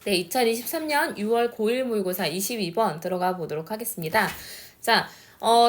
네, 2023년 6월 고1 모의고사 22번 들어가 보도록 하겠습니다. 자,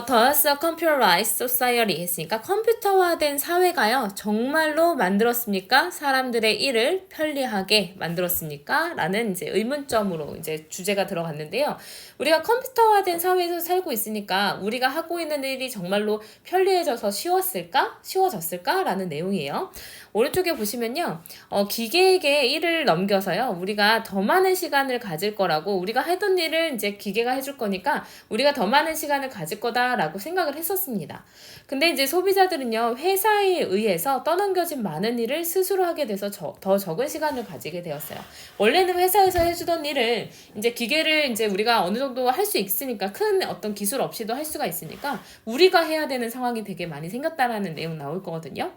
Does a computerized society 했으니까 컴퓨터화된 사회가요, 정말로 만들었습니까? 사람들의 일을 편리하게 만들었습니까? 라는 이제 의문점으로 이제 주제가 들어갔는데요. 우리가 컴퓨터화된 사회에서 살고 있으니까 우리가 하고 있는 일이 정말로 편리해져서 쉬워졌을까? 라는 내용이에요. 오른쪽에 보시면요. 기계에게 일을 넘겨서요. 우리가 더 많은 시간을 가질 거라고, 우리가 하던 일을 이제 기계가 해줄 거니까 우리가 더 많은 시간을 가질 거다라고 생각을 했었습니다. 근데 이제 소비자들은요, 회사에 의해서 떠넘겨진 많은 일을 스스로 하게 돼서 더 적은 시간을 가지게 되었어요. 원래는 회사에서 해주던 일을 이제 기계를 이제 우리가 어느 정도 할 수 있으니까, 큰 어떤 기술 없이도 할 수가 있으니까 우리가 해야 되는 상황이 되게 많이 생겼다라는 내용 나올 거거든요.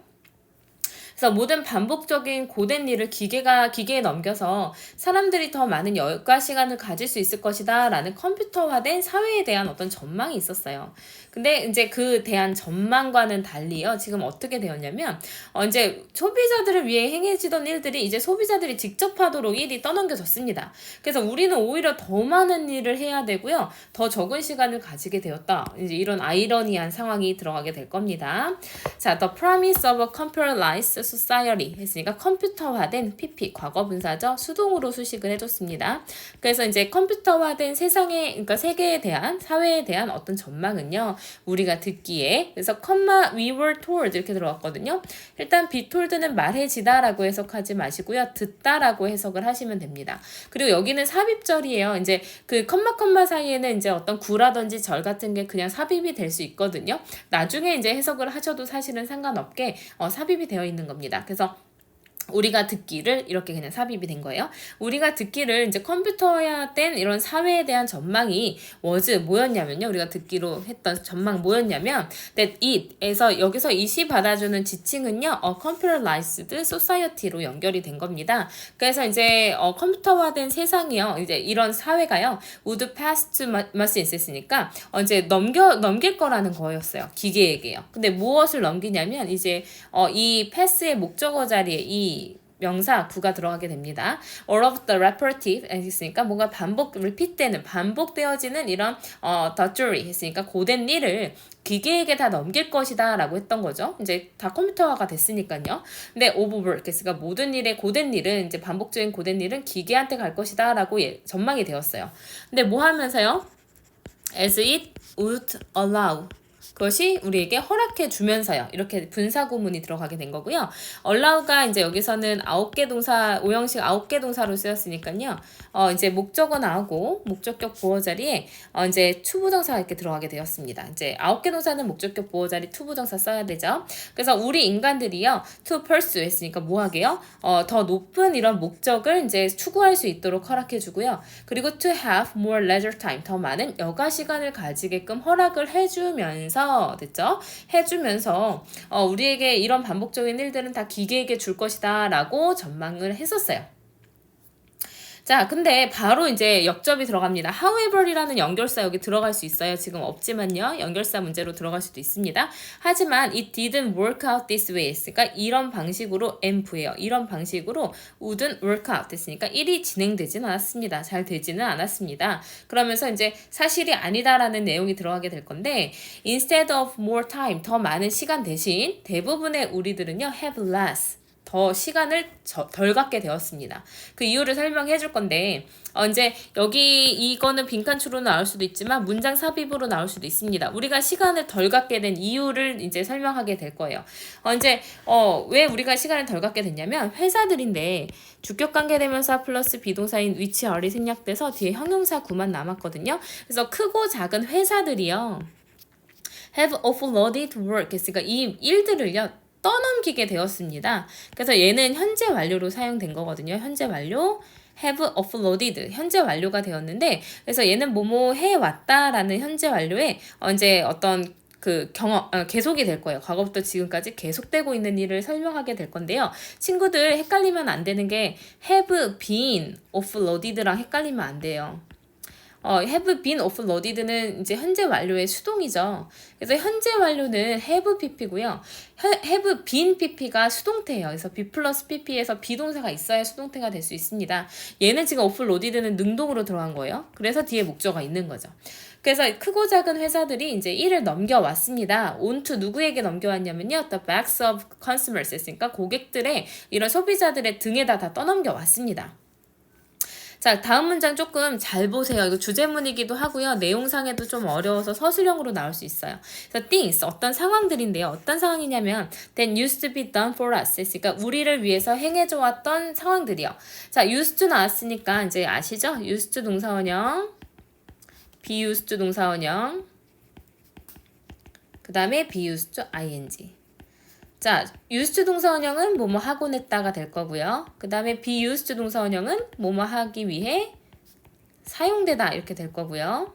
그래서 모든 반복적인 고된 일을 기계에 넘겨서 사람들이 더 많은 여가 시간을 가질 수 있을 것이다 라는 컴퓨터화된 사회에 대한 어떤 전망이 있었어요. 근데 이제 그 대한 전망과는 달리요, 지금 어떻게 되었냐면, 이제 소비자들을 위해 행해지던 일들이 이제 소비자들이 직접 하도록 일이 떠넘겨졌습니다. 그래서 우리는 오히려 더 많은 일을 해야 되고요, 더 적은 시간을 가지게 되었다. 이제 이런 아이러니한 상황이 들어가게 될 겁니다. 자, The Promise of a Computerized Society 했으니까 컴퓨터화된 PP, 과거 분사죠. 수동으로 수식을 해줬습니다. 그래서 이제 컴퓨터화된 그러니까 세계에 대한, 사회에 대한 어떤 전망은요, 우리가 듣기에, 그래서 we were told 이렇게 들어갔거든요. 일단 be told는 말해지다라고 해석하지 마시고요, 듣다라고 해석을 하시면 됩니다. 그리고 여기는 삽입절이에요. 이제 그 컴마 사이에는 이제 어떤 구라든지 절 같은 게 그냥 삽입이 될 수 있거든요. 나중에 이제 해석을 하셔도 사실은 상관없게 삽입이 되어 있는 겁니다. 그래서 우리가 듣기를 이렇게 그냥 삽입이 된 거예요. 우리가 듣기를 이제 컴퓨터화된 이런 사회에 대한 전망이 뭐였냐면요. 우리가 듣기로 했던 전망 뭐였냐면, that it에서 여기서 it이 받아주는 지칭은요, computerized society로 연결이 된 겁니다. 그래서 이제 컴퓨터화된 세상이요, 이제 이런 사회가요, would pass to machines 했으니까 이제 넘길 거라는 거였어요. 기계에게요. 근데 무엇을 넘기냐면, 이제 이 pass의 목적어 자리에 이 명사 구가 들어가게 됩니다. All of the repetitive 했으니까 뭔가 반복되어지는 이런 drudgery 했으니까 고된 일을 기계에게 다 넘길 것이다 라고 했던 거죠. 이제 다 컴퓨터화가 됐으니까요. 근데 overwork 했으니까 모든 일의 고된 일은, 이제 반복적인 고된 일은 기계한테 갈 것이다 라고 전망이 되었어요. 근데 뭐 하면서요? As it would allow, 그것이 우리에게 허락해 주면서요, 이렇게 분사구문이 들어가게 된 거고요. allow가 이제 여기서는 9개 동사, 오형식 9개 동사로 쓰였으니까요. 이제 목적어 나오고 목적격 보어 자리에 이제 투부정사가 이렇게 들어가게 되었습니다. 이제 9개 동사는 목적격 보어 자리 투부정사 써야 되죠. 그래서 우리 인간들이요, to pursue 했으니까 뭐 하게요? 더 높은 이런 목적을 이제 추구할 수 있도록 허락해 주고요. 그리고 to have more leisure time, 더 많은 여가 시간을 가지게끔 허락을 해주면서, 됐죠? 해주면서 우리에게 이런 반복적인 일들은 다 기계에게 줄 것이다 라고 전망을 했었어요. 자, 근데 바로 이제 역접이 들어갑니다. however이라는 연결사 여기 들어갈 수 있어요. 지금 없지만요, 연결사 문제로 들어갈 수도 있습니다. 하지만 it didn't work out this way 했으니까 이런 방식으로 am프예요. 이런 방식으로 wouldn't work out 됐으니까 일이 진행되지는 않았습니다. 잘 되지는 않았습니다. 그러면서 이제 사실이 아니다라는 내용이 들어가게 될 건데, instead of more time, 더 많은 시간 대신 대부분의 우리들은요, have less, 더 시간을 덜 갖게 되었습니다. 그 이유를 설명해 줄 건데, 이제 여기 이거는 빈칸추로 나올 수도 있지만 문장 삽입으로 나올 수도 있습니다. 우리가 시간을 덜 갖게 된 이유를 이제 설명하게 될 거예요. 이제 왜 우리가 시간을 덜 갖게 됐냐면, 회사들인데 주격관계대명사 플러스 비동사인 which are이 생략돼서 뒤에 형용사 구만 남았거든요. 그래서 크고 작은 회사들이요, have offloaded work 했으니까 이 일들을요, 떠넘기게 되었습니다. 그래서 얘는 현재 완료로 사용된 거거든요. 현재 완료, have offloaded, 현재 완료가 되었는데, 그래서 얘는 뭐뭐 해왔다라는 현재 완료에 이제 어떤 그 계속이 될 거예요. 과거부터 지금까지 계속되고 있는 일을 설명하게 될 건데요. 친구들 헷갈리면 안 되는 게 have been offloaded랑 헷갈리면 안 돼요. have been offloaded는 이제 현재 완료의 수동이죠. 그래서 현재 완료는 have pp고요. have been pp가 수동태예요. 그래서 be 플러스 pp에서 비동사가 있어야 수동태가 될 수 있습니다. 얘는 지금 offloaded는 능동으로 들어간 거예요. 그래서 뒤에 목적어가 있는 거죠. 그래서 크고 작은 회사들이 이제 일을 넘겨왔습니다. onto 누구에게 넘겨왔냐면요. the backs of consumers 했으니까 고객들의 이런 소비자들의 등에다 다 떠넘겨왔습니다. 자, 다음 문장 조금 잘 보세요. 이거 주제문이기도 하고요. 내용상에도 좀 어려워서 서술형으로 나올 수 있어요. 그래서 things, 어떤 상황들인데요. 어떤 상황이냐면 that used to be done for us. 그러니까 우리를 위해서 행해져 왔던 상황들이요. 자, used to 나왔으니까 이제 아시죠? used to 동사원형, be used to 동사원형, 그 다음에 be used to ing. 자, used 동사원형은 뭐뭐 하곤 했다가 될 거고요. 그 다음에 be used 동사원형은 뭐뭐 하기 위해 사용되다 이렇게 될 거고요.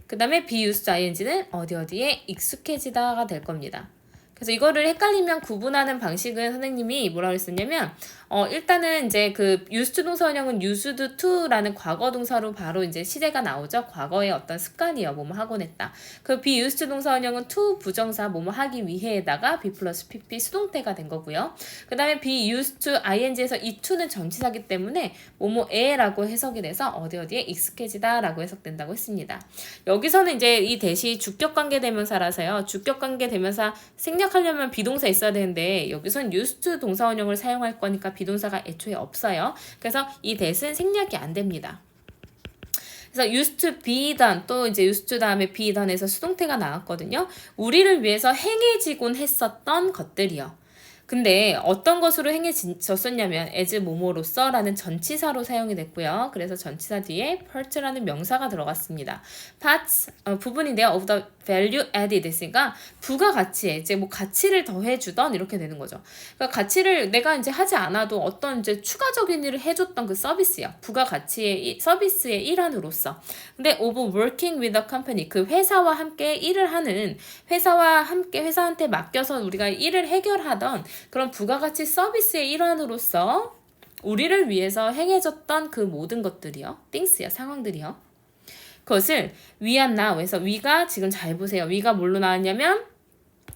그 다음에 be used ing는 어디에 익숙해지다가 될 겁니다. 그래서 이거를 헷갈리면 구분하는 방식은 선생님이 뭐라고 했었냐면 일단은 이제 그 used 동사원형은 used to라는 과거 동사로 바로 이제 시제가 나오죠. 과거의 어떤 습관이요. 뭐뭐 하곤 했다. 그 be used 동사원형은 to 부정사 뭐뭐 하기 위해에다가 be 플러스 pp 수동태가 된 거고요. 그 다음에 be used to ing에서 이 to는 전치사기 때문에 뭐뭐에라고 해석이 돼서 어디에 익숙해지다 라고 해석된다고 했습니다. 여기서는 이제 이 대시 주격관계 대명사라서요. 주격관계 대명사 생략하려면 비동사 있어야 되는데 여기선 used to 동사원형을 사용할 거니까 비동사가 애초에 없어요. 그래서 이 that은 생략이 안 됩니다. 그래서 used to be done 또 이제 used to 다음에 be done에서 수동태가 나왔거든요. 우리를 위해서 행해지곤 했었던 것들이요. 근데 어떤 것으로 행해졌었냐면 as 뭐뭐로서 라는 전치사로 사용이 됐고요. 그래서 전치사 뒤에 part라는 명사가 들어갔습니다. parts 부분인데요. of the value added 했으니까 부가가치에 이제 뭐 가치를 더해주던 이렇게 되는 거죠. 그러니까 가치를 내가 이제 하지 않아도 어떤 이제 추가적인 일을 해줬던 그 서비스요. 부가가치의 서비스의 일환으로서. 근데 of working with a company 그 회사와 함께 일을 하는 회사와 함께 회사한테 맡겨서 우리가 일을 해결하던 그런 부가가치 서비스의 일환으로서 우리를 위해서 행해졌던 그 모든 것들이요. things요. 상황들이요. 그것을 we are now 해서 we가 지금 잘 보세요. we가 뭘로 나왔냐면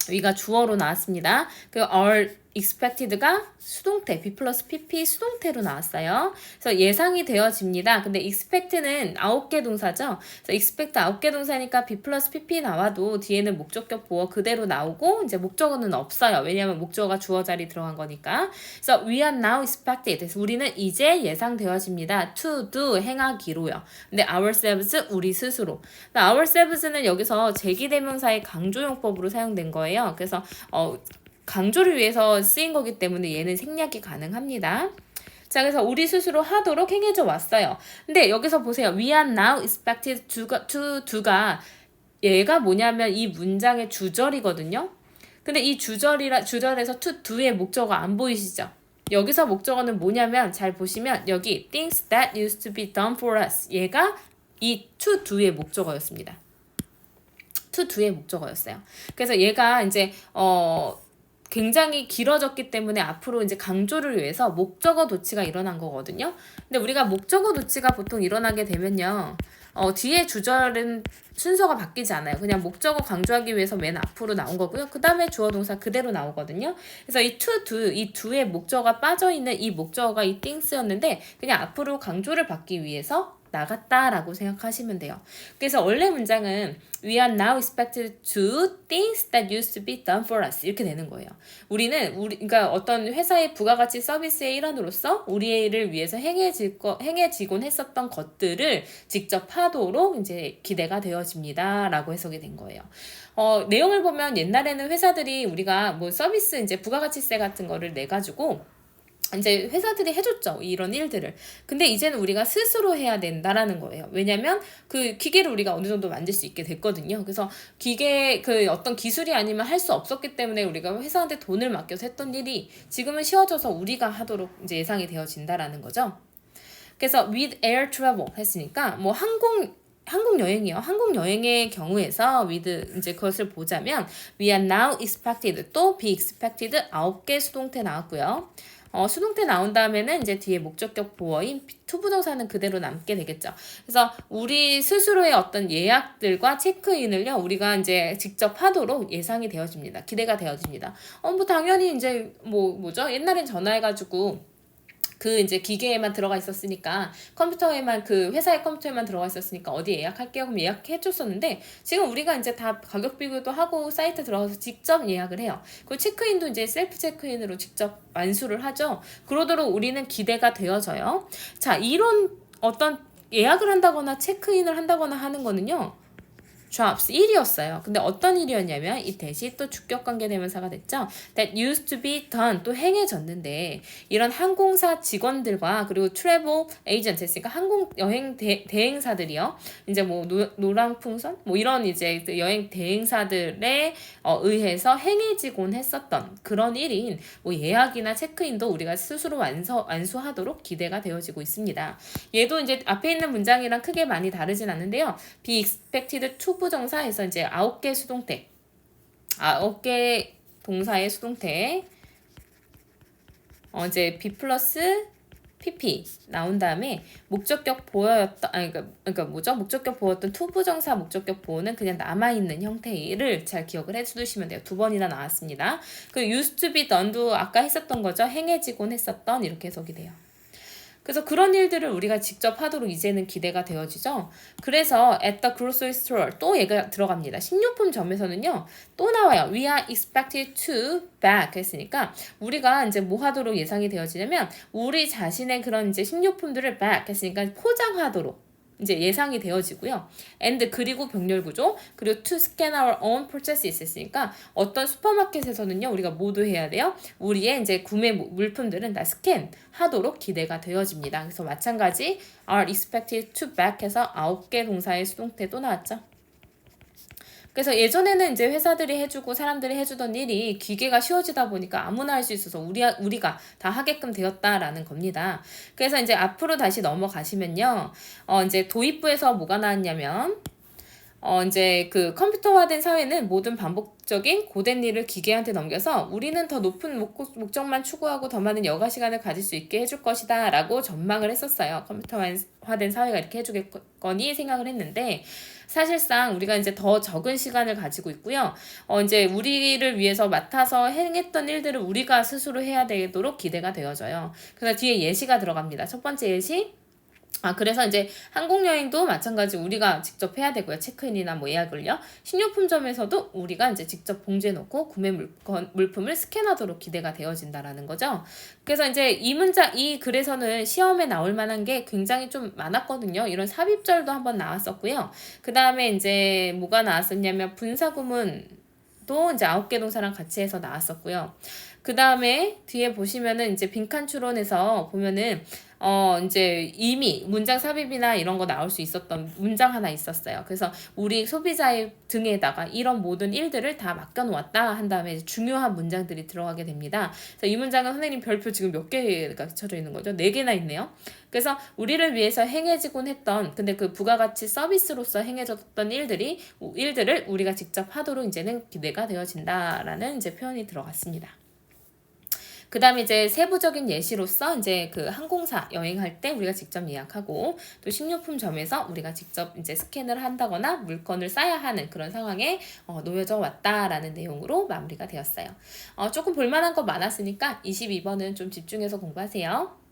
we가 주어로 나왔습니다. 그 are expected가 수동태, be 플러스 pp 수동태로 나왔어요. 그래서 예상이 되어집니다. 근데 expect는 9개 동사죠. 그래서 expect 9개 동사니까 be 플러스 pp 나와도 뒤에는 목적격 보어 그대로 나오고 이제 목적어는 없어요. 왜냐하면 목적어가 주어 자리 들어간 거니까. 그래서 we are now expected. 그래서 우리는 이제 예상되어집니다. to do 행하기로요. 근데 ourselves 우리 스스로. ourselves는 여기서 제기대명사의 강조용법으로 사용된 거예요. 그래서 강조를 위해서 쓰인 거기 때문에 얘는 생략이 가능합니다. 자, 그래서 우리 스스로 하도록 행해져 왔어요. 근데 여기서 보세요. We are now expected to do가 얘가 뭐냐면 이 문장의 주절이거든요. 근데 이 주절에서 to do의 목적어가 안 보이시죠? 여기서 목적어는 뭐냐면 잘 보시면 여기 things that used to be done for us 얘가 이 to do의 목적어였습니다. to do의 목적어였어요. 그래서 얘가 이제 굉장히 길어졌기 때문에 앞으로 이제 강조를 위해서 목적어 도치가 일어난 거거든요. 근데 우리가 목적어 도치가 보통 일어나게 되면요. 뒤에 주절은 순서가 바뀌지 않아요. 그냥 목적어 강조하기 위해서 맨 앞으로 나온 거고요. 그 다음에 주어 동사 그대로 나오거든요. 그래서 이 to, do, 이 do의 목적어가 빠져있는 이 목적어가 이 things였는데 그냥 앞으로 강조를 받기 위해서 나갔다라고 생각하시면 돼요. 그래서 원래 문장은 We are now expected to do things that used to be done for us 이렇게 되는 거예요. 그러니까 어떤 회사의 부가가치 서비스의 일환으로서 우리를 위해서 행해지곤 했었던 것들을 직접 하도록 이제 기대가 되어집니다라고 해석이 된 거예요. 내용을 보면 옛날에는 회사들이 우리가 뭐 서비스 이제 부가가치세 같은 거를 내 가지고 이제 회사들이 해줬죠. 이런 일들을. 근데 이제는 우리가 스스로 해야 된다라는 거예요. 왜냐면 그 기계를 우리가 어느 정도 만들 수 있게 됐거든요. 그래서 기계 그 어떤 기술이 아니면 할 수 없었기 때문에 우리가 회사한테 돈을 맡겨서 했던 일이 지금은 쉬워져서 우리가 하도록 이제 예상이 되어진다라는 거죠. 그래서 with air travel 했으니까 뭐 항공 여행이요. 항공 여행의 경우에서 with 이제 그것을 보자면 we are now expected 또 be expected 9개 수동태 나왔고요. 수동태 나온 다음에는 이제 뒤에 목적격 보어인 투부정사는 그대로 남게 되겠죠. 그래서 우리 스스로의 어떤 예약들과 체크인을요, 우리가 이제 직접 하도록 예상이 되어집니다. 기대가 되어집니다. 뭐 당연히 이제 뭐죠? 옛날엔 전화해가지고 그 이제 기계에만 들어가 있었으니까 컴퓨터에만 그 회사의 컴퓨터에만 들어가 있었으니까 어디 예약할게요 그럼 예약해 줬었는데 지금 우리가 이제 다 가격 비교도 하고 사이트 들어가서 직접 예약을 해요. 그 체크인도 이제 셀프 체크인으로 직접 완수를 하죠. 그러도록 우리는 기대가 되어져요. 자, 이런 어떤 예약을 한다거나 체크인을 한다거나 하는 거는요, drops 1이었어요. 근데 어떤 일이었냐면 이 대시 또 주격관계 대명사가 됐죠. That used to be done 또 행해졌는데 이런 항공사 직원들과 그리고 travel agent 했으니까 항공 여행 대행사들이요. 이제 뭐 노랑풍선 뭐 이런 이제 여행 대행사들에 의해서 행해지곤 했었던 그런 일인 뭐 예약이나 체크인도 우리가 스스로 완수하도록 기대가 되어지고 있습니다. 얘도 이제 앞에 있는 문장이랑 크게 많이 다르진 않는데요. be expected to 부정사에서 이제 9개 수동태, 9개 동사의 수동태, 이제 be 플러스 pp 나온 다음에 목적격 보어였던, 그러니까 뭐죠? 목적격 보어였던 투부정사 목적격 보어는 그냥 남아있는 형태를 잘 기억을 해두시면 돼요. 2번이나 나왔습니다. 그 used to be done도 아까 했었던 거죠. 행해지곤 했었던 이렇게 해석이 돼요. 그래서 그런 일들을 우리가 직접 하도록 이제는 기대가 되어지죠. 그래서 at the grocery store 또 얘가 들어갑니다. 식료품점에서는요. 또 나와요. We are expected to back 했으니까 우리가 이제 뭐 하도록 예상이 되어지냐면 우리 자신의 그런 이제 식료품들을 back 했으니까 포장하도록 이제 예상이 되어지고요. and 그리고 병렬 구조 그리고 to scan our own purchases 했으니까 어떤 슈퍼마켓에서는요 우리가 모두 해야 돼요. 우리의 이제 구매 물품들은 다 스캔 하도록 기대가 되어집니다. 그래서 마찬가지 are expected to back 해서 9개 동사의 수동태 또 나왔죠. 그래서 예전에는 이제 회사들이 해주고 사람들이 해주던 일이 기계가 쉬워지다 보니까 아무나 할 수 있어서 우리가 다 하게끔 되었다라는 겁니다. 그래서 이제 앞으로 다시 넘어가시면요. 이제 도입부에서 뭐가 나왔냐면 이제 그 컴퓨터화된 사회는 모든 반복적인 고된 일을 기계한테 넘겨서 우리는 더 높은 목적만 추구하고 더 많은 여가 시간을 가질 수 있게 해줄 것이다 라고 전망을 했었어요. 컴퓨터화된 사회가 이렇게 해주겠거니 생각을 했는데 사실상 우리가 이제 더 적은 시간을 가지고 있고요. 이제 우리를 위해서 맡아서 행했던 일들을 우리가 스스로 해야 되도록 기대가 되어져요. 그래서 뒤에 예시가 들어갑니다. 첫 번째 예시. 그래서 이제 항공여행도 마찬가지 우리가 직접 해야 되고요. 체크인이나 뭐 예약을요. 식료품점에서도 우리가 이제 직접 봉지에 넣고 구매 물품을 스캔하도록 기대가 되어진다라는 거죠. 그래서 이제 이 글에서는 시험에 나올 만한 게 굉장히 좀 많았거든요. 이런 삽입절도 한번 나왔었고요. 그 다음에 이제 뭐가 나왔었냐면 분사구문도 이제 9개 동사랑 같이 해서 나왔었고요. 그 다음에 뒤에 보시면은 이제 빈칸 추론에서 보면은 이제 이미 문장 삽입이나 이런 거 나올 수 있었던 문장 하나 있었어요. 그래서 우리 소비자의 등에다가 이런 모든 일들을 다 맡겨놓았다 한 다음에 중요한 문장들이 들어가게 됩니다. 그래서 이 문장은 선생님 별표 지금 몇 개가 쳐져 있는 거죠? 4개나 있네요. 그래서 우리를 위해서 행해지곤 했던 근데 그 부가가치 서비스로서 행해졌던 일들을 우리가 직접 하도록 이제는 기대가 되어진다라는 이제 표현이 들어갔습니다. 그 다음에 이제 세부적인 예시로서 이제 그 항공사 여행할 때 우리가 직접 예약하고 또 식료품점에서 우리가 직접 이제 스캔을 한다거나 물건을 싸야 하는 그런 상황에 놓여져 왔다라는 내용으로 마무리가 되었어요. 조금 볼만한 거 많았으니까 22번은 좀 집중해서 공부하세요.